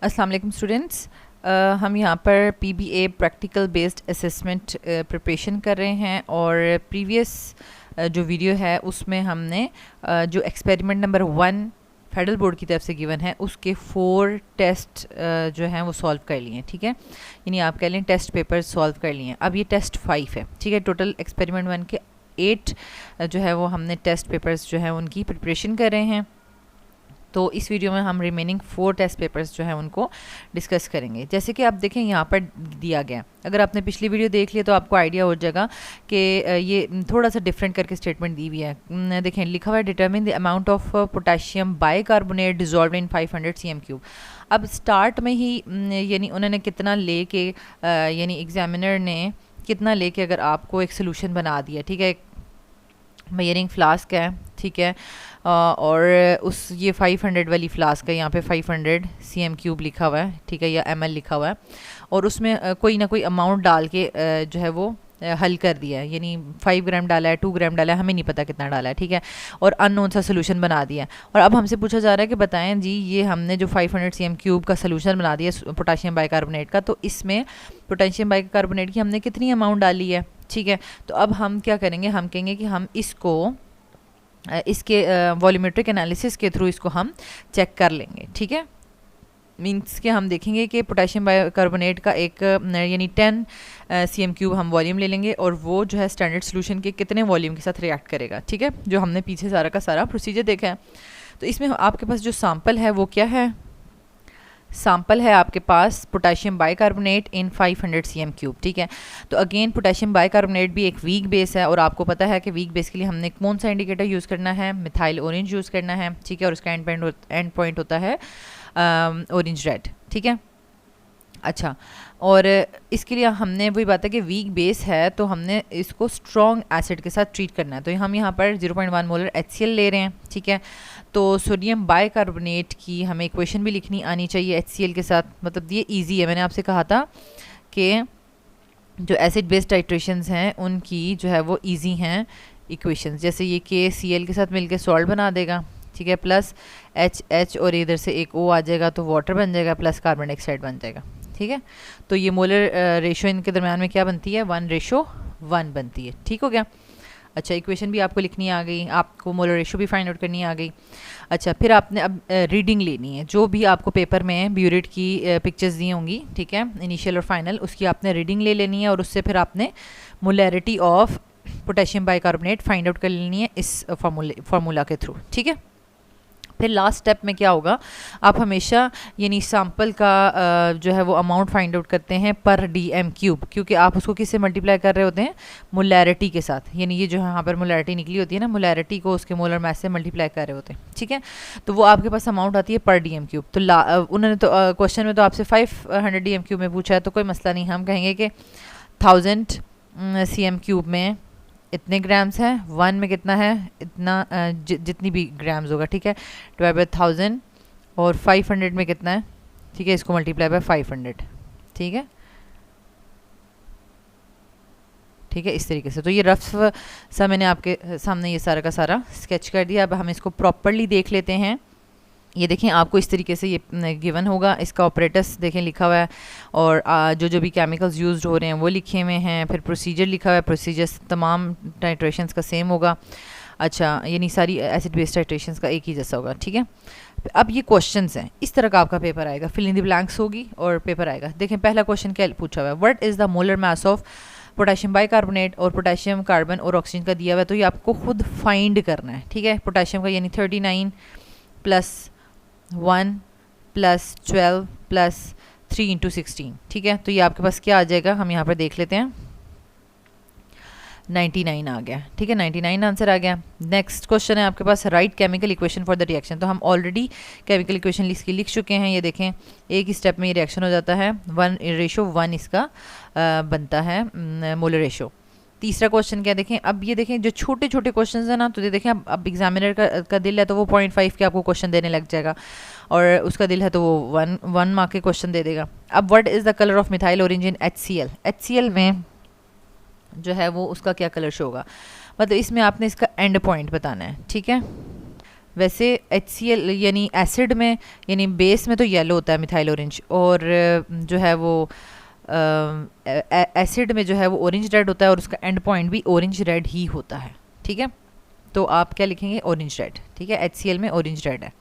अस्सलाम वालेकुम स्टूडेंट्स। हम यहाँ पर PBA practical based assessment preparation कर रहे हैं और प्रीवियस जो वीडियो है उसमें हमने जो एक्सपेरिमेंट नंबर 1 फेडरल बोर्ड की तरफ से गिवन है उसके 4 टेस्ट जो हैं वो सॉल्व कर लिए हैं। ठीक है, यानी आप कह लें टेस्ट पेपर सॉल्व कर लिए हैं। अब ये टेस्ट 5 है। ठीक है, टोटल एक्सपेरिमेंट 1 के 8 जो है वो हमने टेस्ट पेपर्स जो है उनकी प्रिपरेशन कर रहे हैं। तो इस वीडियो में हम रिमेनिंग 4 टेस्ट पेपर्स जो है उनको डिस्कस करेंगे। जैसे कि आप देखें यहाँ पर दिया गया, अगर आपने पिछली वीडियो देख लिया तो आपको आइडिया हो जाएगा कि ये थोड़ा सा डिफरेंट करके स्टेटमेंट दी हुई है। देखें लिखा हुआ है determine the amount of potassium bicarbonate dissolve in 500 cm3। अब स्टार्ट में ही यानी उन्होंने कितना ले के यानी एग्जामिनर ने कितना ले के अगर आपको एक सोल्यूशन बना दिया। ठीक है, मेयरिंग फ्लास्क है। ठीक है, और उस ये 500 वाली फ्लास्क है, यहाँ पे 500 cm3 लिखा हुआ है। ठीक है, या ml लिखा हुआ है और उसमें कोई ना कोई अमाउंट डाल के जो है वो हल कर दिया है, यानी 5 ग्राम डाला है, 2 ग्राम डाला है, हमें नहीं पता कितना डाला है। ठीक है, और अननोन सा सोल्यूशन बना दिया है। और अब हमसे पूछा जा रहा है कि बताएं जी ये हमने जो 500 cm3 का सोल्यूशन बना दिया पोटेशियम बाइकार्बोनेट का, तो इसमें पोटेशियम बाइकार्बोनेट की हमने कितनी अमाउंट डाली है। ठीक है, तो अब हम क्या करेंगे, हम कहेंगे कि हम इसको इसके वॉल्यूमेट्रिक एनालिसिस के थ्रू इसको हम चेक कर लेंगे। ठीक है, मीन्स कि हम देखेंगे कि पोटेशियम बाइकार्बोनेट का एक यानी 10 cm3 हम वॉल्यूम ले लेंगे और वो जो है स्टैंडर्ड सोल्यूशन के कितने वॉल्यूम के साथ रिएक्ट करेगा। ठीक है, जो हमने पीछे सारा का सारा प्रोसीजर देखा है। तो इसमें आपके पास जो सैम्पल है वो क्या है, सैम्पल है आपके पास पोटेशियम बाइकार्बोनेट इन 500 cm3। ठीक है, तो अगेन पोटेशियम बाइकार्बोनेट भी एक वीक बेस है और आपको पता है कि वीक बेस के लिए हमने कौन सा इंडिकेटर यूज़ करना है, मिथाइल ऑरेंज यूज़ करना है। ठीक है, और उसका एंड पॉइंट होता है ऑरेंज रेड। ठीक है, अच्छा, और इसके लिए हमने वही बात है कि वीक बेस है तो हमने इसको स्ट्रॉन्ग एसिड के साथ ट्रीट करना है। तो हम यहाँ पर 0.1 मोलर HCl ले रहे हैं। ठीक है, तो सोडियम बाइकार्बोनेट की हमें इक्वेशन भी लिखनी आनी चाहिए HCl के साथ, मतलब ये इजी है। मैंने आपसे कहा था कि जो एसिड बेस्ड टाइट्रेशंस हैं उनकी जो है वो इजी हैं इक्वेशंस, जैसे ये KCl के साथ मिलके सॉल्ट बना देगा। ठीक है, प्लस H और इधर से एक O आ जाएगा तो वाटर बन जाएगा, प्लस कार्बन डाइऑक्साइड बन जाएगा। ठीक है, तो ये मोलर रेशो इनके दरम्यान में क्या बनती है, 1:1 बनती है। ठीक हो गया। अच्छा, इक्वेशन भी आपको लिखनी आ गई, आपको मोलर रेशो भी फाइंड आउट करनी आ गई। अच्छा, फिर आपने अब रीडिंग लेनी है, जो भी आपको पेपर में ब्यूरेट की पिक्चर्स दी होंगी। ठीक है, इनिशियल और फाइनल, उसकी आपने रीडिंग ले लेनी है और उससे फिर आपने molarity of potassium bicarbonate find out कर लेनी है इस फार्मूला के थ्रू। ठीक है, फिर लास्ट स्टेप में क्या होगा, आप हमेशा यानी सैम्पल का जो है वो अमाउंट फाइंड आउट करते हैं पर dm3, क्योंकि आप उसको किससे मल्टीप्लाई कर रहे होते हैं, मोलैरिटी के साथ। यानी ये जो यहाँ पर मोलैरिटी निकली होती है ना, मोलैरिटी को उसके मोलर मास से मल्टीप्लाई कर रहे होते हैं। ठीक है, तो वो आपके पास अमाउंट आती है पर dm3। तो उन्होंने तो क्वेश्चन में तो आपसे 500 dm3 में पूछा है, तो कोई मसला नहीं, हम कहेंगे कि 1000 cm3 में इतने ग्राम्स हैं, 1 में कितना है, इतना जितनी भी ग्राम्स होगा। ठीक है, डिवाइड बाय 1000 और 500 में कितना है। ठीक है, इसको मल्टीप्लाई बाय 500। ठीक है, ठीक है, इस तरीके से। तो ये रफ सा मैंने आपके सामने ये सारा का सारा स्केच कर दिया। अब हम इसको प्रॉपरली देख लेते हैं। ये देखें, आपको इस तरीके से ये गिवन होगा, इसका ऑपरेटस देखें लिखा हुआ है और जो भी केमिकल्स यूज्ड हो रहे हैं वो लिखे हुए हैं। फिर प्रोसीजर लिखा हुआ है, प्रोसीजर्स तमाम टाइट्रेशंस का सेम होगा। अच्छा, यानी सारी एसिड बेस्ड टाइट्रेशंस का एक ही जैसा होगा। ठीक है, अब ये क्वेश्चंस हैं, इस तरह का आपका पेपर आएगा, फिल इन द ब्लैंक्स होगी और पेपर आएगा। देखें पहला क्वेश्चन क्या पूछा हुआ है, what is the molar mass of potassium bicarbonate, और पोटेशियम, कार्बन और ऑक्सीजन का दिया हुआ है, तो ये आपको खुद फाइंड करना है। ठीक है, पोटेशियम का यानी 39 + 1 + 12 + 3 × 16। ठीक है, तो ये आपके पास क्या आ जाएगा, हम यहाँ पर देख लेते हैं, 99 आ गया। ठीक है, 99 आंसर आ गया। नेक्स्ट क्वेश्चन है आपके पास, write chemical equation for the reaction. तो हम ऑलरेडी केमिकल इक्वेशन इसकी लिख चुके हैं। ये देखें, एक ही स्टेप में ये रिएक्शन हो जाता है, 1:1 इसका बनता है मोलर रेशो। तीसरा क्वेश्चन क्या देखें, अब ये देखें जो छोटे छोटे क्वेश्चंस हैं ना, तो ये देखें अब एग्जामिनर का दिल है तो वो 0.5 के आपको क्वेश्चन देने लग जाएगा और उसका दिल है तो वो 1 मार्क के क्वेश्चन दे देगा। अब what is the colour of methyl orange in HCl। HCl में जो है वो उसका क्या कलर शो होगा, मतलब इसमें आपने इसका एंड पॉइंट बताना है। ठीक है, वैसे HCl यानी एसिड में यानी बेस में तो येलो होता है मिथाइल ऑरेंज, और जो है वो एसिड में जो है वो ऑरेंज रेड होता है, और उसका एंड पॉइंट भी ऑरेंज रेड ही होता है। ठीक है, तो आप क्या लिखेंगे, ऑरेंज रेड। ठीक है, HCl में ऑरेंज रेड है।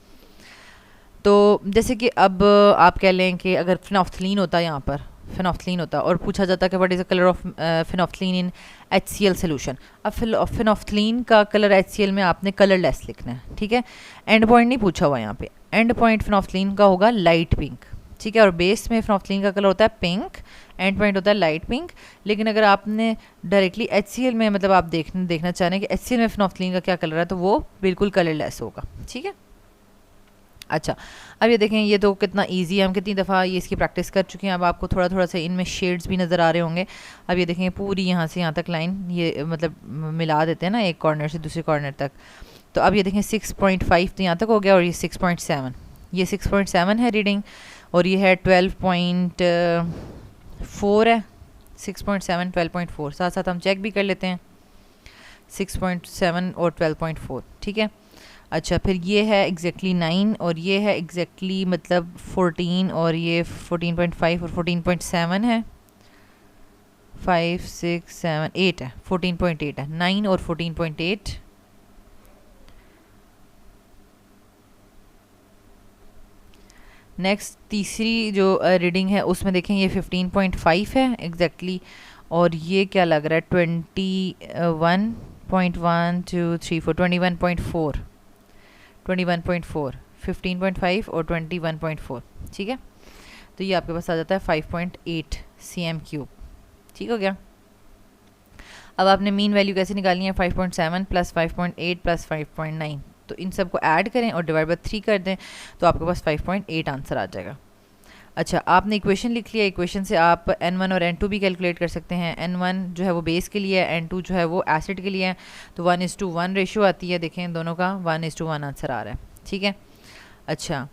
तो जैसे कि अब आप कह लें कि अगर फिनॉफ्थलीन होता है, यहाँ पर फिनॉफ्थलीन होता और पूछा जाता कि what is the colour of phenolphthalein in HCl solution. अब फिनॉफ्थलीन का कलर HCl में आपने कलरलेस लिखना है। ठीक है, एंड पॉइंट नहीं पूछा हुआ यहाँ पे, एंड पॉइंट फिनॉफ्थलीन का होगा लाइट पिंक। ठीक है, और बेस में फिनॉफ्थलीन का कलर होता है पिंक, एंड पॉइंट होता है लाइट पिंक। लेकिन अगर आपने डायरेक्टली HCl में मतलब आप देखना चाह रहे हैं कि HCl में फिनॉफ्थलीन का क्या कलर है, तो वो बिल्कुल कलरलेस होगा। ठीक है, अच्छा अब ये देखें, ये तो कितना इजी है, हम कितनी दफ़ा ये इसकी प्रैक्टिस कर चुके हैं। अब आपको थोड़ा थोड़ा सा इनमें शेड्स भी नज़र आ रहे होंगे। अब ये देखें, पूरी यहाँ से यहाँ तक लाइन ये मतलब मिला देते हैं ना, एक कॉर्नर से दूसरे कॉर्नर तक। तो अब ये देखें 6.5 तो यहाँ तक हो गया, और ये 6.7, ये 6.7 है रीडिंग, और ये है 12.4 है। 6.7 12.4, साथ साथ हम चेक भी कर लेते हैं, 6.7 और 12.4। ठीक है, अच्छा फिर ये है एग्जैक्टली 9, और ये है एग्जैक्टली मतलब 14, और ये 14.5 और 14.7 है, 5 6 7 8 है, 14.8 है, 9 और 14.8। नेक्स्ट तीसरी जो रीडिंग है उसमें देखें ये 15.5 है एग्जैक्टली, और ये क्या लग रहा है 21.1 2 3 4 21.4 15.5 और 21.4। ठीक है, तो ये आपके पास आ जाता है 5.8 cm3। ठीक हो गया। अब आपने मीन वैल्यू कैसे निकालनी है, 5.7 प्लस 5.8 प्लस 5.9, तो इन सबको ऐड करें और डिवाइड बाय 3 कर दें, तो आपके पास 5.8 आंसर आ जाएगा। अच्छा, आपने इक्वेशन लिख लिया, इक्वेशन से आप N1 और N2 भी कैलकुलेट कर सकते हैं। N1 जो है वो बेस के लिए है, N2 जो है वो एसिड के लिए है, तो 1:1 रेशो आती है। देखें दोनों का 1:1 आंसर आ रहा है। ठीक है, अच्छा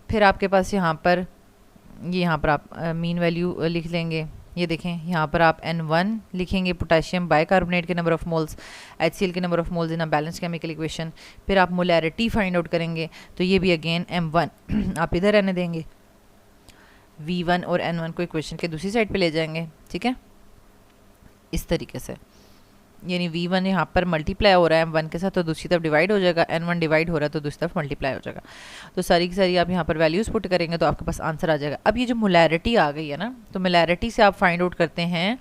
फिर आपके पास यहाँ पर आप मीन वैल्यू लिख लेंगे। ये देखें यहाँ पर आप N1 लिखेंगे, पोटेशियम बाइकार्बोनेट के नंबर ऑफ मोल्स, HCl के number of moles in a balance chemical equation. फिर आप मोलैरिटी फाइंड आउट करेंगे, तो ये भी अगेन M1 आप इधर रहने देंगे, V1 और N1 को इक्वेशन के दूसरी साइड पे ले जाएंगे। ठीक है, इस तरीके से, यानी V1 यहाँ पर मल्टीप्लाई हो रहा है M1 के साथ, तो दूसरी तरफ डिवाइड हो जाएगा, N1 डिवाइड हो रहा है तो दूसरी तरफ मल्टीप्लाई हो जाएगा। तो सारी की सारी आप यहाँ पर वैल्यूज़ पुट करेंगे तो आपके पास आंसर आ जाएगा। अब ये जो मोलैरिटी आ गई है ना, तो मोलैरिटी से आप फाइंड आउट करते हैं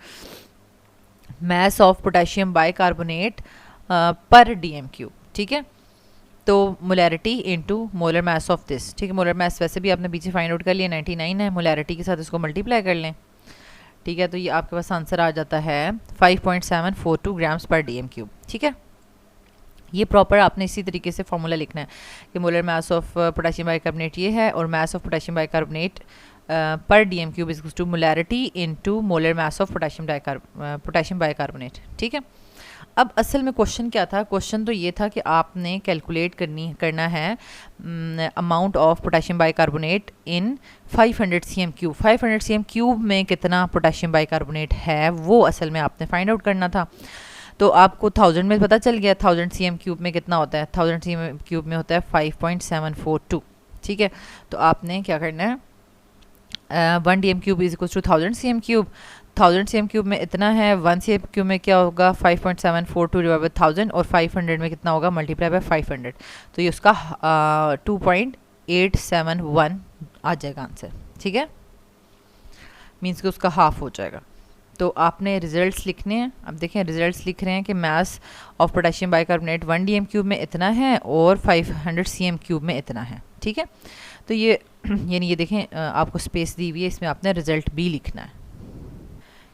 मास ऑफ पोटेशियम बाइकार्बोनेट पर DM3। ठीक है, तो molarity into molar mass of this. ठीक है, मोलर मास वैसे भी आपने पीछे फाइंड आउट कर लिया 99 है, मोलैरिटी के साथ इसको मल्टीप्लाई कर लें। ठीक है, तो ये आपके पास आंसर आ जाता है 5.742 ग्राम्स पर DM3। ठीक है, ये प्रॉपर आपने इसी तरीके से फॉर्मूला लिखना है कि molar mass of potassium bicarbonate ये है, और मास ऑफ पोटेशियम बाइकार्बोनेट पर DM3 is to molarity into molar mass of potassium bicarbonate. ठीक है, अब असल में क्वेश्चन क्या था, क्वेश्चन तो ये था कि आपने कैलकुलेट करना है amount of potassium bicarbonate in 500 cm3। 500 cm3 में कितना पोटेशियम बाइकार्बोनेट है वो असल में आपने फाइंड आउट करना था। तो आपको 1000 में पता चल गया 1000 cm3 में कितना होता है, 1000 cm3 में होता है 5.742। ठीक है, तो आपने क्या करना है, 1 DM3 is equal to 1000 cm3। 1000 cm3 में इतना है, 1 cm3 में क्या होगा 5.742 डिवाइड बाय 1000, और 500 में कितना होगा मल्टीप्लाई बाय 500, तो ये उसका 2.871 आ जाएगा आंसर। ठीक है, मीन्स कि उसका हाफ हो जाएगा। तो आपने रिजल्ट्स लिखने हैं। अब देखें रिजल्ट्स लिख रहे हैं कि मास ऑफ पोटेशियम बाइकार्बोनेट 1 DM3 में इतना है और 500 cm3 में इतना है। ठीक है, तो ये यानी ये देखें आपको स्पेस दी हुई है, इसमें आपने रिजल्ट भी लिखना है।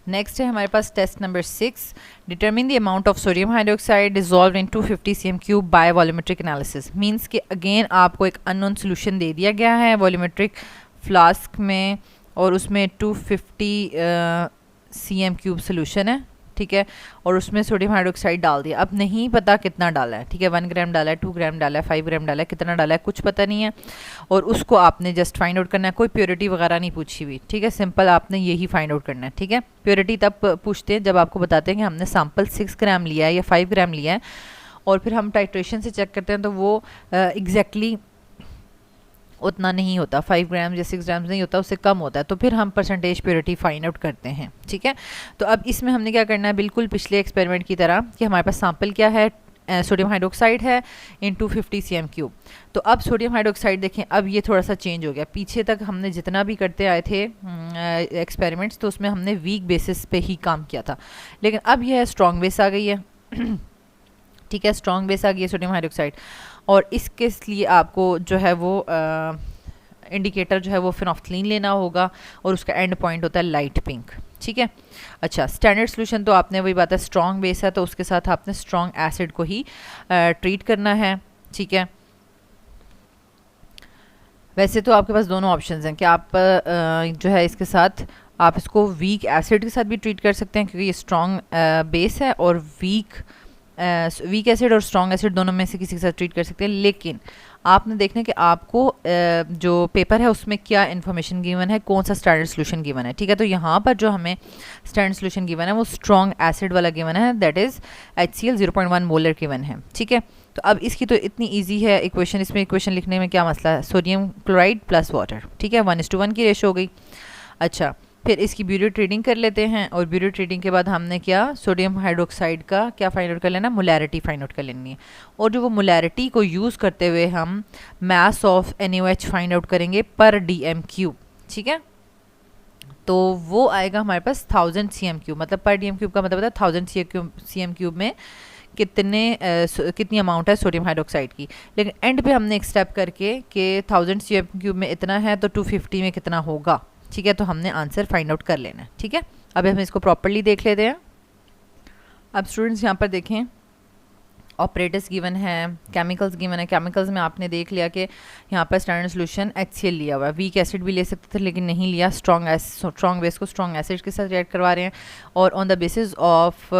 नेक्स्ट है हमारे पास test number 6, determine the amount of sodium hydroxide dissolve in 250 cm3 by volumetric analysis. Means कि अगेन आपको एक अननोन सोल्यूशन दे दिया गया है वॉल्यूमेट्रिक फ्लास्क में, और उसमें 250 cm3 सोल्यूशन है। ठीक है, और उसमें सोडियम हाइड्रोक्साइड डाल दिया। अब नहीं पता कितना डाला है। ठीक है, 1 ग्राम डाला है, 2 ग्राम डाला है, 5 ग्राम डाला है, कितना डाला है कुछ पता नहीं है, और उसको आपने जस्ट फाइंड आउट करना है। कोई प्योरिटी वगैरह नहीं पूछी हुई। ठीक है, सिंपल आपने यही फाइंड आउट करना है। ठीक है, प्योरिटी तब पूछते हैं जब आपको बताते हैं कि हमने सैंपल 6 ग्राम लिया है या 5 ग्राम लिया है, और फिर हम टाइट्रेशन से चेक करते हैं तो वो एग्जैक्टली उतना नहीं होता, 5 ग्राम या 6 ग्राम नहीं होता, उससे कम होता है, तो फिर हम परसेंटेज प्योरिटी फाइंड आउट करते हैं। ठीक है, तो अब इसमें हमने क्या करना है, बिल्कुल पिछले एक्सपेरिमेंट की तरह कि हमारे पास सैंपल क्या है, सोडियम हाइड्रोक्साइड है इन 250 cm3। तो अब सोडियम हाइड्रोक्साइड देखें, अब ये थोड़ा सा चेंज हो गया। पीछे तक हमने जितना भी करते आए थे एक्सपेरिमेंट्स, तो उसमें हमने वीक बेसिस पे ही काम किया था, लेकिन अब यह स्ट्रॉन्ग बेस आ गई है। ठीक है, स्ट्रॉन्ग बेस आ गई है सोडियम हाइड्रोक्साइड, और इसके लिए आपको जो है वो इंडिकेटर जो है वो फिनोफ्थलीन लेना होगा, और उसका एंड पॉइंट होता है लाइट पिंक। ठीक है, अच्छा, स्टैंडर्ड सोल्यूशन तो आपने वही बात है, स्ट्रॉन्ग बेस है तो उसके साथ आपने स्ट्रॉन्ग एसिड को ही ट्रीट करना है। ठीक है, वैसे तो आपके पास दोनों ऑप्शंस हैं कि आप जो है इसके साथ आप इसको वीक एसिड के साथ भी ट्रीट कर सकते हैं, क्योंकि ये स्ट्रॉन्ग बेस है, और वीक एसिड और स्ट्रॉन्ग एसिड दोनों में से किसी के साथ ट्रीट कर सकते हैं। लेकिन आपने देखना है कि आपको जो पेपर है उसमें क्या इन्फॉर्मेशन गिवन है, कौन सा स्टैंडर्ड सोल्यूशन गिवन है। ठीक है, तो यहाँ पर जो हमें स्टैंडर्ड सोल्यूशन गिवन है वो स्ट्रॉन्ग एसिड वाला गिवन है, that is HCl 0.1 molar given है। ठीक है, तो अब इसकी तो इतनी ईजी है इक्वेशन, इसमें इक्वेशन लिखने में क्या मसला है, सोडियम क्लोराइड प्लस वाटर। ठीक है, 1:1 की रेशो हो गई। अच्छा, फिर इसकी ब्यूरेट रीडिंग कर लेते हैं, और ब्यूरेट रीडिंग के बाद हमने क्या, सोडियम हाइड्रोक्साइड का क्या फाइंड आउट कर लेना, मोलैरिटी फाइंड आउट कर लेनी है। और जो वो मोलैरिटी को यूज़ करते हुए हम mass of NaOH find out करेंगे पर dm³। ठीक है, तो वो आएगा हमारे पास 1000 cm³, मतलब पर dm³ का मतलब होता है 1000 cm³ में कितनी अमाउंट है सोडियम हाइड्रोक्साइड की। लेकिन एंड पे हमने एक स्टेप करके कि 1000 cm³ में इतना है तो 250 में कितना होगा। ठीक है, तो हमने आंसर फाइंड आउट कर लेना है। ठीक है, अब हम इसको प्रॉपर्ली देख लेते हैं। अब स्टूडेंट्स यहाँ पर देखें, ऑपरेटर्स गिवन है, केमिकल्स गिवन है। केमिकल्स में आपने देख लिया कि यहाँ पर स्टैंडर्ड सोल्यूशन HCl लिया हुआ है, वीक एसिड भी ले सकते थे लेकिन नहीं लिया, स्ट्रॉन्ग बेस को स्ट्रॉन्ग एसिड के साथ रिएक्ट करवा रहे हैं, और on the basis of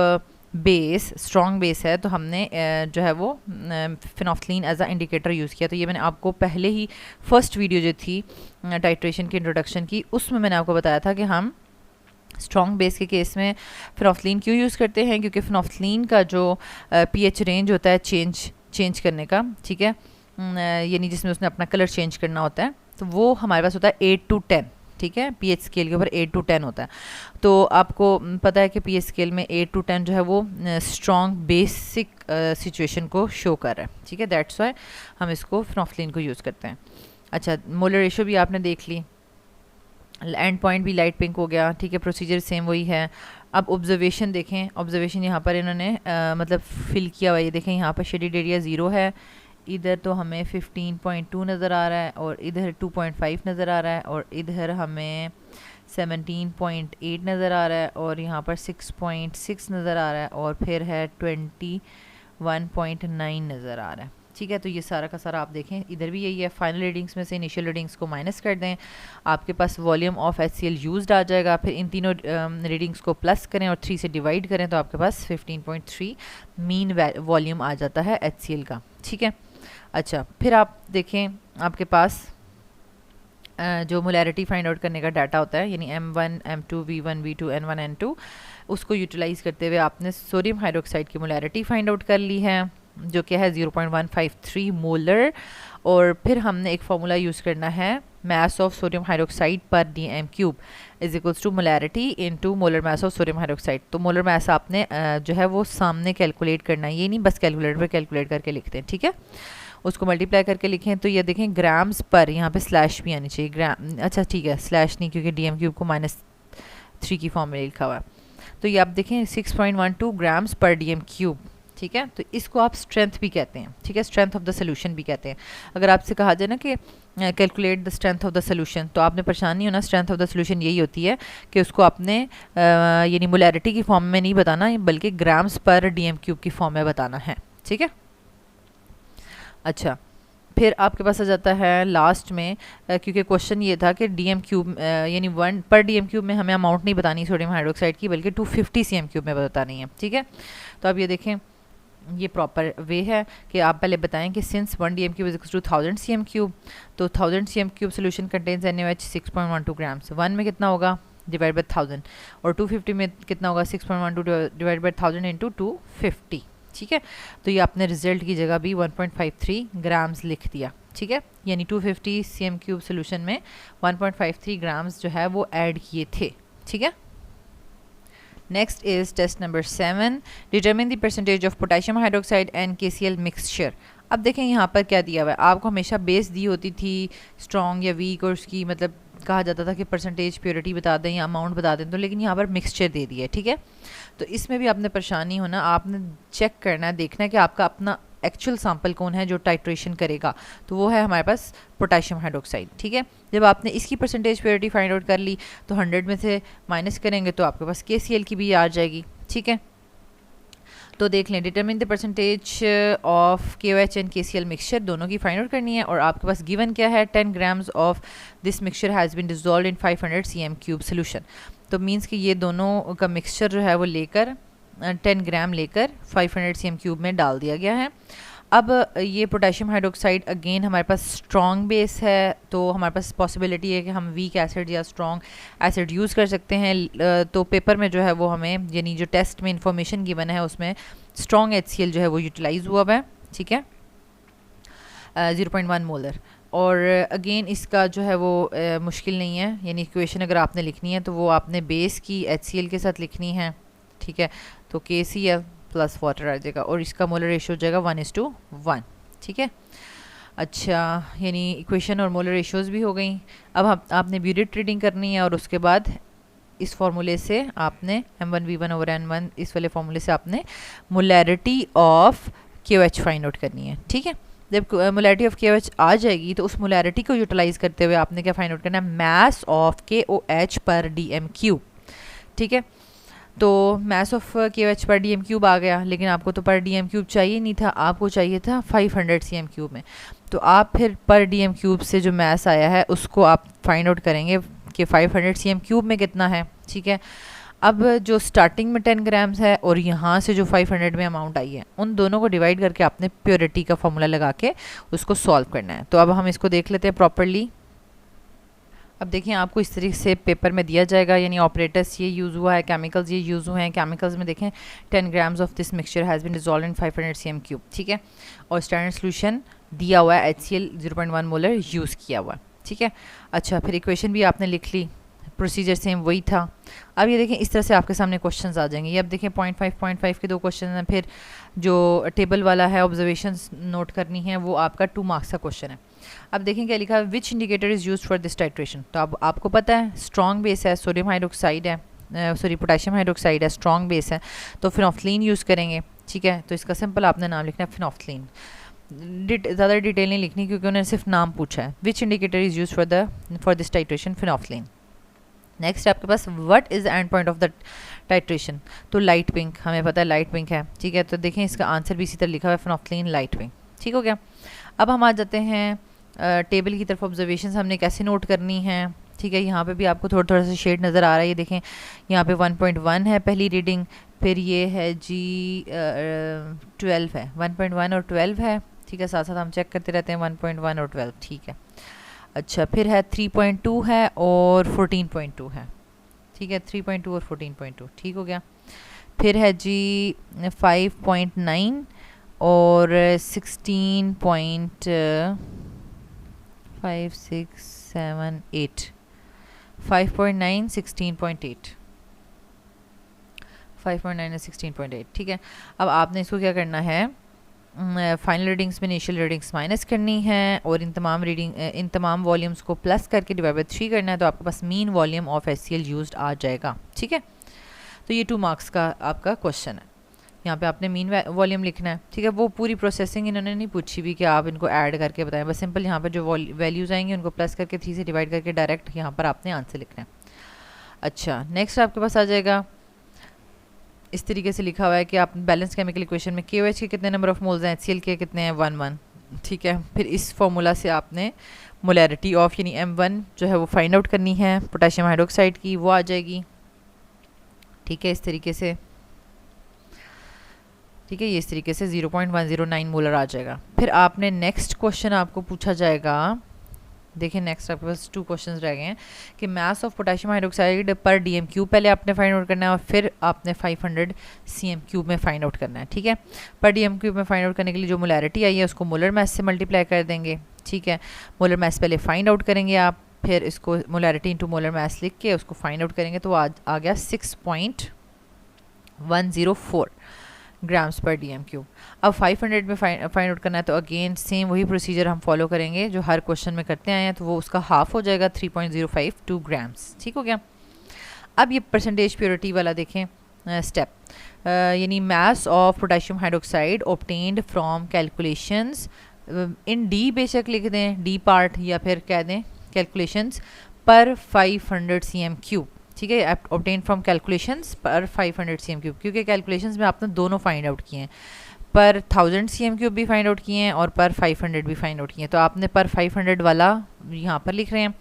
base, strong base है तो हमने जो है वो phenolphthalein as a indicator use किया। तो ये मैंने आपको पहले ही फर्स्ट वीडियो जो थी टाइट्रेशन की इंट्रोडक्शन की, उसमें मैंने आपको बताया था कि हम स्ट्रॉन्ग बेस के केस में फिनोफ्थलीन क्यों यूज़ करते हैं, क्योंकि फिनोफ्थलीन का जो pH रेंज होता है चेंज करने का, ठीक है, यानी जिसमें उसने अपना कलर चेंज करना होता है, तो वो हमारे पास होता है 8 to 10। ठीक है, pH स्केल के ऊपर 8 to 10 होता है। तो आपको पता है कि pH स्केल में 8 to 10 जो है वो स्ट्रॉन्ग बेसिक सिचुएशन को शो कर रहा है। ठीक है, दैट्स वाई हम इसको फिनोफ्थलीन को यूज़ करते हैं। अच्छा, मोलर रेशियो भी आपने देख ली, एंड पॉइंट भी लाइट पिंक हो गया। ठीक है, प्रोसीजर सेम वही है। अब ऑब्जर्वेशन देखें, ऑब्जर्वेशन यहाँ पर इन्होंने मतलब फिल किया हुआ है, ये देखें यहाँ पर शेडेड एरिया 0 है, इधर तो हमें 15.2 नज़र आ रहा है, और इधर 2.5 नज़र आ रहा है, और इधर हमें 17.8 नज़र आ रहा है, और यहाँ पर 6.6 नज़र आ रहा है, और फिर है 21.9 नज़र आ रहा है। ठीक है, तो ये सारा का सारा आप देखें, इधर भी यही है। फाइनल रीडिंग्स में से इनिशियल रीडिंग्स को माइनस कर दें, आपके पास वॉल्यूम ऑफ HCl यूज्ड आ जाएगा। फिर इन तीनों रीडिंग्स को प्लस करें और 3 से डिवाइड करें, तो आपके पास 15.3 मीन वॉल्यूम आ जाता है HCl का। ठीक है, अच्छा, फिर आप देखें आपके पास जो मोलैरिटी फाइंड आउट करने का डाटा होता है, यानी M1, M2, V1, V2, N1, N2, उसको यूटिलाइज़ करते हुए आपने सोडियम हाइड्रोक्साइड की मोलैरिटी फाइंड आउट कर ली है, जो कि है 0.153 मोलर। और फिर हमने एक फार्मूला यूज़ करना है, मास ऑफ सोडियम हाइड्रोक्साइड पर dm³ is equals to molarity into molar mass of sodium hydroxide. तो मोलर मास आपने जो है वो सामने कैलकुलेट करना है, ये नहीं बस कैलकुलेटर पर कैलकुलेट करके लिखते हैं। ठीक है, उसको मल्टीप्लाई करके लिखें तो ये देखें ग्राम्स पर, यहाँ पे स्लैश भी आनी चाहिए, ग्राम, अच्छा ठीक है स्लैश नहीं, क्योंकि dm³ को -3 की फॉर्म में लिखा हुआ है। तो ये आप देखें 6.12 ग्राम्स पर dm³। ठीक है, तो इसको आप स्ट्रेंथ भी कहते हैं। ठीक है, स्ट्रेंथ ऑफ द सोल्यूशन भी कहते हैं। अगर आपसे कहा जाए ना कि calculate the strength of the solution, तो आपने परेशान नहीं होना। स्ट्रेंथ ऑफ द सोल्यूशन यही होती है कि उसको आपने यानी मोलैरिटी की फॉर्म में नहीं बताना, बल्कि ग्राम्स पर dm³ की फॉर्म में बताना है। ठीक है, अच्छा, फिर आपके पास आ जाता है लास्ट में, क्योंकि क्वेश्चन ये था कि dm³ यानी 1 पर dm³ में हमें अमाउंट नहीं बतानी सोडियम हाइड्रोक्साइड की, बल्कि 250 cm³ में बतानी है। ठीक है, तो अब ये देखें, ये प्रॉपर वे है कि आप पहले बताएं कि since 1 dm³ is equal to 1000 cm³, तो 1000 cm³ solution contains NaOH 6.12 grams. 1 में कितना होगा, डिवाइड बाई 1000, और 250 में कितना होगा, 6.12 डिवाइड बाई 1000 इंटू 250। ठीक है। तो ये आपने रिजल्ट की जगह भी 1.53 ग्राम्स लिख दिया, ठीक है। यानी 250 cm³ सोल्यूशन में 1.53 ग्राम्स जो है वो ऐड किए थे, ठीक है। Next is test number 7, determine the percentage of potassium hydroxide and KCl mixture. अब देखें यहाँ पर क्या दिया हुआ है, आपको हमेशा बेस दी होती थी स्ट्रॉन्ग या वीक, और उसकी मतलब कहा जाता था कि परसेंटेज प्योरिटी बता दें या अमाउंट बता दें, तो लेकिन यहाँ पर मिक्सचर दे दिया है, ठीक है। तो इसमें भी आपने परेशानी होना, आपने चेक करना है, देखना है कि आपका अपना एक्चुअल सैंपल कौन है जो टाइट्रेशन करेगा, तो वो है हमारे पास पोटेशियम हाइड्रोक्साइड, ठीक है। जब आपने इसकी परसेंटेज प्योरिटी फाइंड आउट कर ली तो 100 में से माइनस करेंगे तो आपके पास KCl की भी आ जाएगी, ठीक है। तो देख लें, determine the percentage of KOH and KCl mixture, दोनों की फाइंड आउट करनी है। और आपके पास गिवन क्या है, 10 grams of this mixture has been dissolved in 500 cm³ solution. तो मीन्स कि ये दोनों का मिक्सचर जो है वो लेकर 10 ग्राम लेकर 500 cm³ में डाल दिया गया है। अब ये पोटेशियम हाइड्रोक्साइड अगेन हमारे पास स्ट्रॉन्ग बेस है, तो हमारे पास पॉसिबिलिटी है कि हम वीक एसिड या स्ट्रॉन्ग एसिड यूज़ कर सकते हैं। तो पेपर में जो है वो हमें, यानी जो टेस्ट में इंफॉर्मेशन गिवन है उसमें स्ट्रॉन्ग HCl जो है वो यूटिलाइज हुआ है, ठीक है, 0.1 मोलर। और अगेन इसका जो है वो मुश्किल नहीं है, यानी इक्वेशन अगर आपने लिखनी है तो वो आपने बेस की HCl के साथ लिखनी है, ठीक है। तो KCl प्लस वाटर आ जाएगा और इसका मोलर रेशियो हो जाएगा 1:1, ठीक है। अच्छा, यानी इक्वेशन और मोलर रेशियोज़ भी हो गई। अब आपने ब्यूरेट रीडिंग करनी है और उसके बाद इस फार्मूले से आपने M1V1/N1 इस वाले फार्मूले से आपने molarity of KOH find out करनी है, ठीक है। जब मोलैरिटी ऑफ KOH आ जाएगी तो उस मोलैरिटी को यूटिलाइज करते हुए आपने क्या फाइंड आउट करना है, मैस ऑफ KOH पर dm³, ठीक है। तो मैस ऑफ KOH पर dm³ आ गया, लेकिन आपको तो पर dm³ चाहिए नहीं था, आपको चाहिए था 500 cm³ में। तो आप फिर पर dm³ से जो मैस आया है उसको आप फाइंड आउट करेंगे कि 500 cm³ में कितना है, ठीक है। अब जो स्टार्टिंग में 10 ग्राम्स है और यहाँ से जो 500 में अमाउंट आई है, उन दोनों को डिवाइड करके आपने प्योरिटी का फॉर्मूला लगा के उसको सॉल्व करना है। तो अब हम इसको देख लेते हैं प्रॉपरली। अब देखिए, आपको इस तरीके से पेपर में दिया जाएगा, यानी ऑपरेटर्स ये यूज़ हुआ है, केमिकल्स ये यूज़ हुए हैं। केमिकल्स में देखें 10 grams of this mixture has been dissolved in 500 cm³, ठीक है। और स्टैंडर्ड सोल्यूशन दिया हुआ है HCl 0.1 मोलर यूज़ किया हुआ, ठीक है। अच्छा, फिर इक्वेशन भी आपने लिख ली, प्रोसीजर सेम वही था। अब ये देखें, इस तरह से आपके सामने क्वेश्चंस आ जाएंगे। ये अब देखें 0.5 के 2 क्वेश्चन हैं, फिर जो टेबल वाला है ऑब्जर्वेशंस नोट करनी है वो आपका 2 मार्क्स का क्वेश्चन है। अब देखें क्या लिखा है, which indicator is used for this titration. तो अब आपको पता है स्ट्रॉन्ग बेस है, सोडियम हाइड्रोक्साइड है, पोटेशियम हाइड्रोक्साइड है, स्ट्रॉन्ग बेस है, तो फिनोफ्थलीन यूज़ करेंगे, ठीक है। तो इसका सिंपल आपने नाम लिखना है फिनोफ्थलीन, ज़्यादा डिटेल नहीं लिखनी क्योंकि उन्होंने सिर्फ नाम पूछा है। Which indicator is use for this titration, phenolphthalein. Next आपके पास what is the end point of the titration, तो लाइट पिंक, हमें पता है लाइट पिंक है, ठीक है। तो देखें इसका आंसर भी इसी तरह लिखा हुआ है, फिनोफ्थलीन लाइट पिंक, ठीक हो गया। अब हम आ जाते हैं टेबल की तरफ। ऑब्जर्वेशन हमने कैसे नोट करनी है, ठीक है। यहाँ पे भी आपको थोड़ा थोड़ा सा शेड नज़र आ रहा है, ये देखें यहाँ पे 1.1 है पहली रीडिंग, फिर ये है जी 12 है, 1.1 और 12 है, ठीक है। साथ साथ हम चेक करते रहते हैं 1.1 और 12, ठीक है। अच्छा, फिर है 3.2 है और 14.2 है, ठीक है, 3.2 और 14.2, ठीक हो गया। फिर है जी 5.9 और 16.5, 6, 7, 8, 5.9, 16.8, 5.9 और 16.8, ठीक है। अब आपने इसको क्या करना है, फाइनल रीडिंग्स में इनिशियल रीडिंग्स माइनस करनी है और इन तमाम वॉल्यूम्स को प्लस करके डिवाइड बाय 3 करना है, तो आपके पास mean volume of HCl used आ जाएगा, ठीक है। तो ये 2 मार्क्स का आपका क्वेश्चन है। यहाँ पे आपने मीन वॉल्यूम लिखना है, ठीक है। वो पूरी प्रोसेसिंग इन्होंने नहीं पूछी भी कि आप इनको ऐड करके बताएं, बस सिंपल यहाँ पर जो वैल्यूज़ आएंगे उनको प्लस करके 3 से डिवाइड करके डायरेक्ट यहाँ पर आपने आंसर लिखना है। अच्छा, नेक्स्ट आपके पास आ जाएगा, इस तरीके से लिखा हुआ है कि आप बैलेंस केमिकल इक्वेशन में KOH के कितने नंबर ऑफ मोल्स हैं, HCl के कितने हैं, 1 ठीक है। फिर इस फॉर्मूला से आपने मोलैरिटी ऑफ यानी M1 जो है वो फाइंड आउट करनी है पोटेशियम हाइड्रोक्साइड की, वो आ जाएगी, ठीक है। इस तरीके से, ठीक है, ये इस तरीके से 0.109 मोलर आ जाएगा। फिर आपने नेक्स्ट क्वेश्चन आपको पूछा जाएगा देखिए नेक्स्ट आपके पास 2 क्वेश्चंस रह गए हैं कि मास ऑफ पोटेशियम हाइड्रोक्साइड पर डीएम क्यूब पहले आपने फाइंड आउट करना है और फिर आपने 500 सीएम क्यूब में फाइंड आउट करना है, ठीक है। पर डीएम क्यूब में फाइंड आउट करने के लिए जो मोलैरिटी आई है उसको मोलर मास से मल्टीप्लाई कर देंगे, ठीक है। मोलर मास पहले फाइंड आउट करेंगे आप, फिर इसको मोलैरिटी इंटू मोलर मास लिख के उसको फाइंड आउट करेंगे तो आ गया 6.104 ग्राम्स पर डीएम क्यूब। अब 500 में फाइंड आउट करना है तो अगेन सेम वही प्रोसीजर हम फॉलो करेंगे जो हर क्वेश्चन में करते आए हैं, तो वो उसका हाफ हो जाएगा 3.052 ग्राम्स, ठीक हो गया। अब ये परसेंटेज प्योरिटी वाला देखें स्टेप, यानी मास of potassium hydroxide obtained from calculations in D बेशक लिख दें, डी पार्ट, या फिर कह दें कैलकुलेशंस पर 500 सीएम क्यूब, ठीक है। ऑब्टेन फ्रॉम कैलकुलेशंस पर 500 सीएम क्यूब, क्योंकि कैलकुलेशंस में आपने दोनों फाइंड आउट किए हैं, पर 1000 सीएम क्यूब भी फाइंड आउट किए हैं और पर 500 भी फाइंड आउट किए हैं, तो आपने पर 500 वाला यहाँ पर लिख रहे हैं।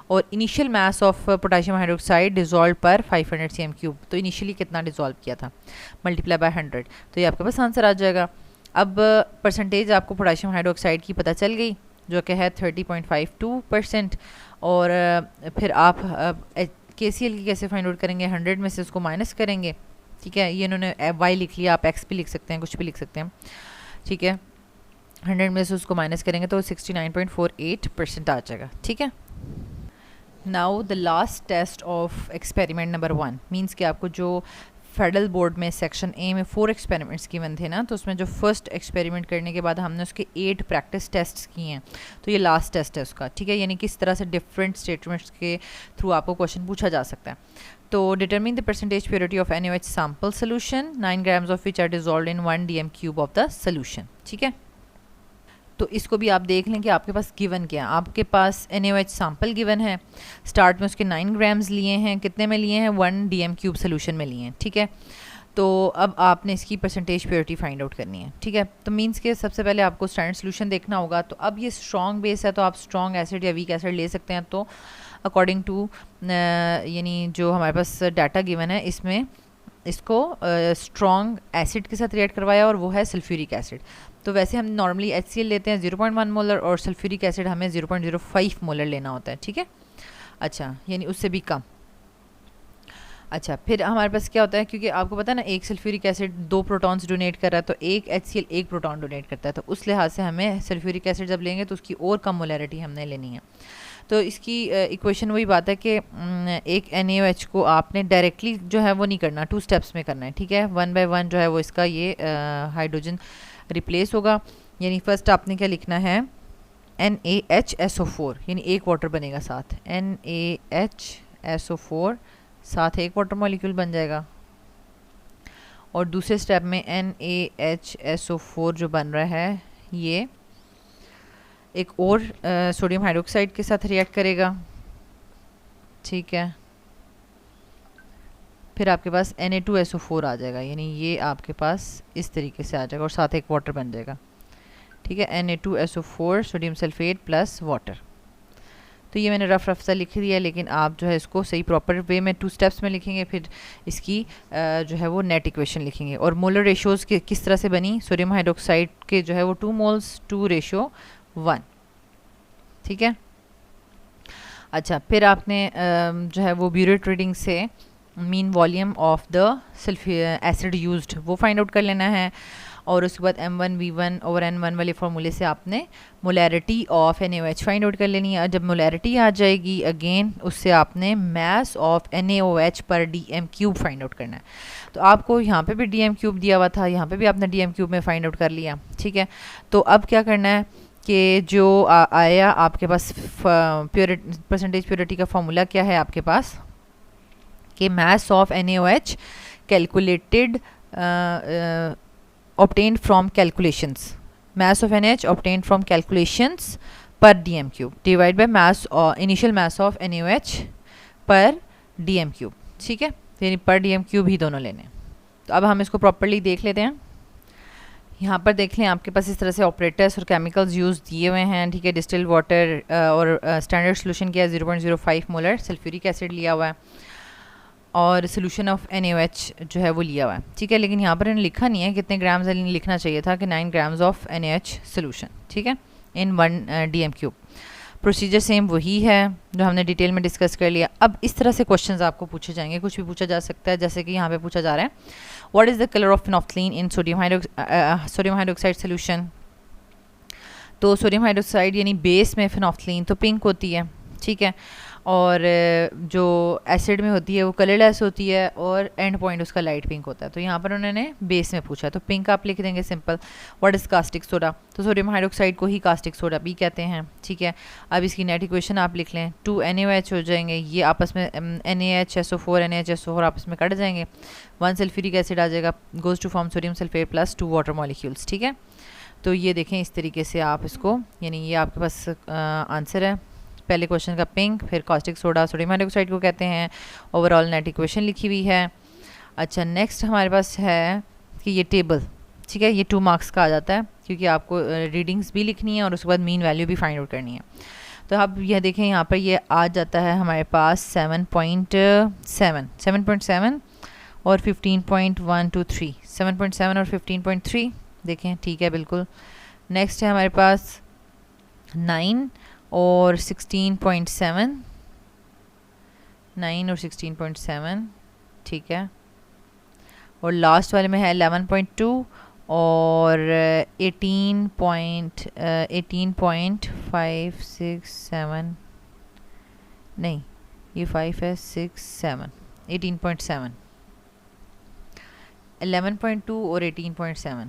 और initial mass of potassium hydroxide dissolve पर 500 सीएम क्यूब, तो इनिशियली कितना डिजॉल्व किया था, मल्टीप्लाई बाय 100, तो ये आपके पास आंसर आ जाएगा। अब परसेंटेज आपको पोटेशियम हाइड्रोक्साइड की पता चल गई जो कि है 30.52%। और फिर आप KCl की कैसे फाइंड आउट करेंगे, 100 में से उसको माइनस करेंगे, ठीक है। ये इन्होंने y लिख लिया, आप x भी लिख सकते हैं, कुछ भी लिख सकते हैं, ठीक है। 100 में से उसको माइनस करेंगे तो 69.48% आ जाएगा, ठीक है। Now the last test of experiment number 1 means कि आपको जो फेडरल बोर्ड में सेक्शन ए में 4 एक्सपेरिमेंट्स गिवन थे ना, तो उसमें जो फर्स्ट एक्सपेरिमेंट करने के बाद हमने उसके 8 प्रैक्टिस टेस्ट्स किए हैं, तो ये लास्ट टेस्ट है उसका, ठीक है। यानी किस तरह से डिफरेंट स्टेटमेंट्स के थ्रू आपको क्वेश्चन पूछा जा सकता है। तो determine the percentage purity of NaOH sample solution 9 grams of which are dissolved in 1 dm cube of the solution, ठीक है। तो इसको भी आप देख लें कि आपके पास गिवन क्या है। आपके पास NaOH सैंपल गिवन है, स्टार्ट में उसके 9 ग्राम्स लिए हैं, कितने में लिए हैं, 1 डीएम क्यूब सोल्यूशन में लिए हैं, ठीक है। तो अब आपने इसकी परसेंटेज प्योरिटी फाइंड आउट करनी है, ठीक है। तो मींस के सबसे पहले आपको स्टैंडर्ड सोल्यूशन देखना होगा। तो अब ये स्ट्रॉन्ग बेस है तो आप स्ट्रॉन्ग एसिड या वीक एसिड ले सकते हैं। तो अकॉर्डिंग टू यानी जो हमारे पास डाटा गिवन है इसमें इसको स्ट्रॉन्ग एसिड के साथ रिएक्ट करवाया और वो है सल्फ्यूरिक एसिड। तो वैसे हम नॉर्मली HCl लेते हैं 0.1 मोलर और सल्फ्यूरिक एसिड हमें 0.05 मोलर लेना होता है, ठीक है। अच्छा, यानी उससे भी कम। अच्छा, फिर हमारे पास क्या होता है, क्योंकि आपको पता है ना एक सल्फ्यूरिक एसिड 2 प्रोटॉन्स डोनेट कर रहा है, तो एक HCl 1 प्रोटॉन डोनेट करता है, तो उस लिहाज से हमें सल्फ्यूरिक एसिड जब लेंगे तो उसकी और कम मोलैरिटी हमने लेनी है। तो इसकी इक्वेशन वही बात है कि एक NaOH को आपने डायरेक्टली जो है वो नहीं करना, 2 स्टेप्स में करना है, ठीक है। 1 बाय 1 जो है वो इसका ये हाइड्रोजन रिप्लेस होगा। यानी फर्स्ट आपने क्या लिखना है, NaHSO4, यानी एक वाटर बनेगा साथ, NaHSO4 साथ एक वाटर मॉलिक्यूल बन जाएगा। और दूसरे स्टेप में NaHSO4 जो बन रहा है ये एक और सोडियम हाइड्रोक्साइड के साथ रिएक्ट करेगा, ठीक है। फिर आपके पास Na2SO4 आ जाएगा, यानी ये आपके पास इस तरीके से आ जाएगा और साथ एक वाटर बन जाएगा, ठीक है। Na2SO4 sodium sulphate plus water. तो ये मैंने रफ सा लिख दिया, लेकिन आप जो है इसको सही प्रॉपर वे में 2 स्टेप्स में लिखेंगे, फिर इसकी जो है वो नेट इक्वेशन लिखेंगे। और मोलर रेशोज़ के किस तरह से बनी, सोडियम हाइड्रोक्साइड के जो है वो 2 मोल्स 2:1, ठीक है। अच्छा, फिर आपने जो है वो ब्यूरेट रीडिंग से mean volume of the acid used वो फाइंड आउट कर लेना है। और उसके बाद m1v1/n1 वाले फार्मूले से आपने molarity of NaOH find out कर लेनी है। जब मोलैरिटी आ जाएगी अगेन उससे आपने मास ऑफ NaOH पर डीएम क्यूब फाइंड आउट करना है। तो आपको यहाँ पे भी डीएम क्यूब दिया हुआ था, यहाँ पे भी आपने डीएम क्यूब में फाइंड आउट कर लिया, ठीक है। तो अब क्या करना है कि जो आया आपके पास परसेंटेज प्योरिटी का फॉर्मूला क्या है आपके पास, कि mass of NaOH calculated obtained from calculations, mass of NaOH obtained from calculations per dm cube divide by mass or initial mass of NaOH per dm cube, ठीक है। यानी पर dm cube ही दोनों लेने। तो अब हम इसको प्रॉपरली देख लेते हैं। यहाँ पर देख लें आपके पास इस तरह से ऑपरेटर्स और केमिकल्स यूज़ दिए हुए हैं, ठीक है। डिस्टिल्ड वाटर और स्टैंडर्ड सोल्यूशन किया 0.05 मोलर सल्फ्यूरिक एसिड लिया हुआ है और सोल्यूशन ऑफ NaOH जो है वो लिया हुआ है, ठीक है। लेकिन यहाँ पर इन्हें लिखा नहीं है कितने ग्राम्स, लिखना चाहिए था कि 9 ग्राम्स ऑफ NaOH सोल्यूशन, ठीक है, इन 1 डीएम क्यूब। प्रोसीजर सेम वही है जो हमने डिटेल में डिस्कस कर लिया। अब इस तरह से क्वेश्चंस आपको पूछे जाएंगे, कुछ भी पूछा जा सकता है, जैसे कि यहाँ पे पूछा जा रहा है what is the colour of phenolphthalein in sodium hydroxide solution. तो सोडियम हाइड्रोक्साइड यानी बेस में फिनोफ्थलीन तो पिंक होती है, ठीक है, और जो एसिड में होती है वो कलरलेस होती है और एंड पॉइंट उसका लाइट पिंक होता है। तो यहाँ पर उन्होंने बेस में पूछा तो पिंक आप लिख देंगे simple. What is caustic soda, तो सोडियम हाइड्रोक्साइड को ही कास्टिक सोडा भी कहते हैं, ठीक है। अब इसकी नेट इक्वेशन आप लिख लें, 2NaOH हो जाएंगे, ये आपस में NaHSO4 NaHSO4 आपस में कट जाएंगे, 1 सल्फ्यूरिक एसिड आ जाएगा, goes to form sodium sulphate plus 2 water molecules, ठीक है। तो ये देखें इस तरीके से आप इसको, यानी ये आपके पास आंसर है पहले क्वेश्चन का पिंक, फिर कास्टिक सोडा सोडियम हाइड्रोक्साइड को कहते हैं, ओवरऑल नेट इक्वेशन लिखी हुई है। अच्छा नेक्स्ट हमारे पास है कि ये टेबल, ठीक है, ये 2 मार्क्स का आ जाता है क्योंकि आपको रीडिंग्स भी लिखनी है और उसके बाद मीन वैल्यू भी फाइंड आउट करनी है। तो अब यह देखें यहाँ पर ये आ जाता है हमारे पास 7.7 और 15.123, 7.7 और 15.3 देखें, ठीक है बिल्कुल। नेक्स्ट है हमारे पास 9 और 16.7, 9 और 16.7, ठीक है, और लास्ट वाले में है 11.2 और 18.567, नहीं ये 5 है 6 7, 18.7, 11.2 और 18.7,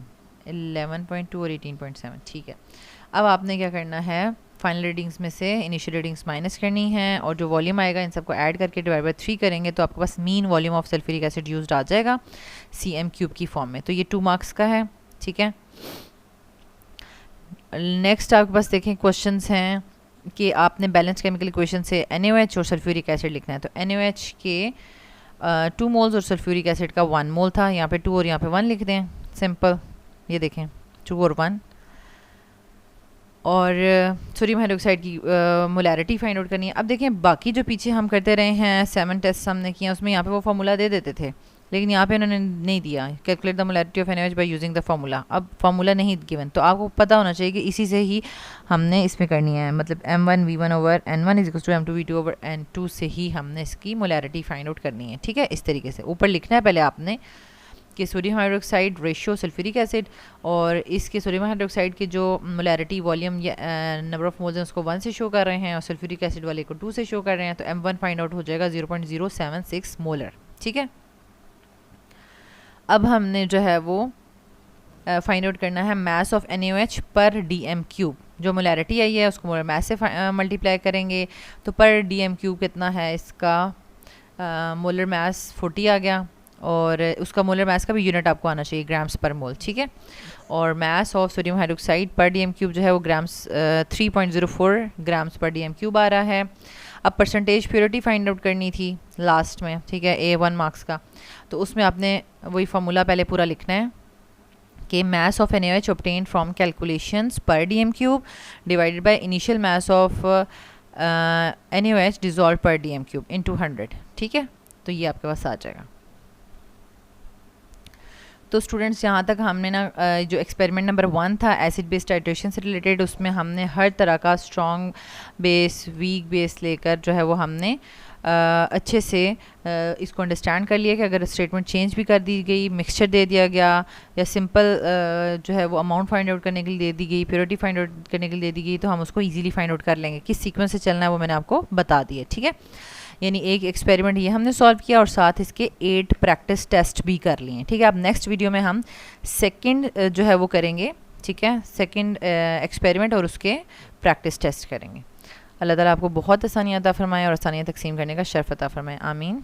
11.2 और 18.7, ठीक है। अब आपने क्या करना है, फाइनल रीडिंग्स में से इनिशियल रीडिंग्स माइनस करनी है और जो वॉल्यूम आएगा इन सबको ऐड करके डिवाइड बाय 3 करेंगे तो आपके पास mean volume of sulphuric acid used आ जाएगा cm³ की फॉर्म में। तो ये 2 मार्क्स का है, ठीक है। नेक्स्ट आपके पास देखें क्वेश्चंस हैं कि आपने बैलेंस केमिकल इक्वेशन से NaOH और सल्फ्यूरिक एसिड लिखना है। तो NaOH के 2 मोल्स और सल्फ्यूरिक एसिड का 1 मोल था, यहाँ पे 2 और यहाँ पे 1 लिख दें सिंपल, ये देखें 2 और 1। और सोडियम हाइड्रोक्साइड की मोलैरिटी फाइंड आउट करनी है। अब देखें बाकी जो पीछे हम करते रहे हैं 7 टेस्ट हमने किए उसमें यहाँ पे वो फार्मूला दे देते थे, लेकिन यहाँ पे उन्होंने नहीं दिया, calculate the molarity of NaOH by using the formula. अब फार्मूला नहीं गिवन तो आपको पता होना चाहिए कि इसी से ही हमने इसमें करनी है, मतलब M1V1/N1 = M2V2/N2 से ही हमने इसकी मोलैरिटी फाइंड आउट करनी है, ठीक है। इस तरीके से ऊपर लिखना है पहले आपने कि sodium hydroxide ratio sulphuric acid और इसके सोडियम हाइड्रोक्साइड के जो मोलैरिटी वॉल्यूम या नंबर ऑफ मोल्स हैं उसको 1 से शो कर रहे हैं और सल्फ्यूरिक एसिड वाले को 2 से शो कर रहे हैं। तो M1 फाइंड आउट हो जाएगा 0.076 मोलर, ठीक है। अब हमने जो है वो फाइंड आउट करना है मास ऑफ NaOH पर dm³, जो मोलैरिटी आई है उसको मोलर मास से मल्टीप्लाई करेंगे तो पर dm³ कितना है इसका, मोलर मास 40 आ गया और उसका मोलर मास का भी यूनिट आपको आना चाहिए ग्राम्स पर मोल, ठीक है। और मास ऑफ सोडियम हाइड्रोक्साइड पर dm³ जो है वो 3.04 ग्राम्स पर dm³ आ रहा है। अब परसेंटेज प्योरिटी फाइंड आउट करनी थी लास्ट में, ठीक है, A1 मार्क्स का, तो उसमें आपने वही फार्मूला पहले पूरा लिखना है कि mass of NaOH obtained from calculations per dm³ divided by initial mass of NaOH dissolved per dm³ into 100, ठीक है। तो ये आपके पास आ जाएगा। तो स्टूडेंट्स यहाँ तक हमने ना जो एक्सपेरिमेंट नंबर 1 था एसिड बेस टाइट्रेशन से रिलेटेड, उसमें हमने हर तरह का स्ट्रॉन्ग बेस वीक बेस लेकर जो है वो हमने अच्छे से इसको अंडरस्टैंड कर लिया कि अगर स्टेटमेंट चेंज भी कर दी गई, मिक्सचर दे दिया गया या सिंपल जो है वो अमाउंट फाइंड आउट करने के लिए दे दी गई, प्योरिटी फाइंड आउट करने के लिए दे दी गई, तो हम उसको इजीली फाइंड आउट कर लेंगे। किस सीक्वेंस से चलना है वो मैंने आपको बता दिया, ठीक है। यानी एक एक्सपेरिमेंट ये हमने सॉल्व किया और साथ इसके 8 प्रैक्टिस टेस्ट भी कर लिए, ठीक है। अब नेक्स्ट वीडियो में हम सेकंड जो है वो करेंगे, ठीक है, सेकंड एक्सपेरिमेंट और उसके प्रैक्टिस टेस्ट करेंगे। अल्लाह ताला आपको बहुत आसानियाँ अता फरमाए और आसानियाँ तकसीम करने का शर्फ अता फरमाए, आमीन।